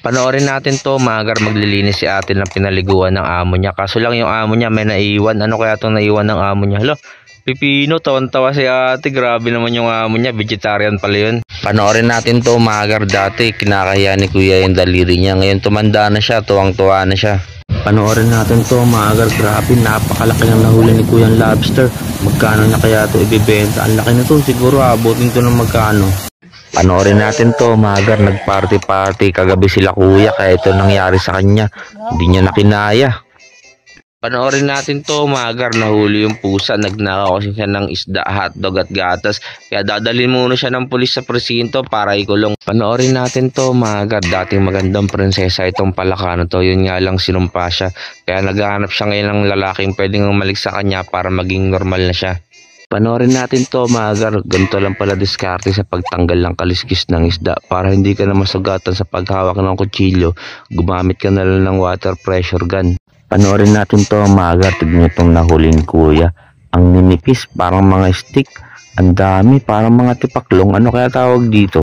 Panoorin natin to, magar maglilinis si ate ng pinaliguan ng amo niya. Kaso lang yung amo niya may naiwan. Ano kaya itong naiwan ng amo niya? Hala, pipino, tawan-tawa si ate. Grabe naman yung amo niya, vegetarian pala yun. Panoorin natin to, magar. Dati kinakahiya ni kuya yung daliri niya. Ngayon tumanda na siya, tuwang-tuwa na siya. Panoorin natin to, magar. Grabe, napakalaki ng nahuli ni kuyang lobster. Magkano na kaya to ibibenta? Ang laki na to, siguro abutin to ng magkano. Panoorin natin to, magar. Nagparty-party kagabi sila kuya, kaya ito nangyari sa kanya. Hindi niya nakinaya. Panoorin natin to, magar. Nahuli yung pusa, nagnakaw kasi siya ng isda, hotdog at gatas. Kaya dadalhin muna siya ng pulis sa presinto para ikulong. Panoorin natin to, magar. Dating magandang prinsesa itong Palakano to. Yun nga lang sinumpa siya. Kaya naghahanap siya ngayon ng lalaking pwedeng umalik sa kanya para maging normal na siya. Panoorin natin to, magar. Ganito lang pala diskarte sa pagtanggal ng kaliskis ng isda. Para hindi ka na masugatan sa paghawak ng kutsilyo, gumamit ka na lang ng water pressure gun. Panoorin natin to, magar. Tignan itong nahuli ni kuya. Ang ninipis, parang mga stick. Ang dami, parang mga tipaklong. Ano kaya tawag dito?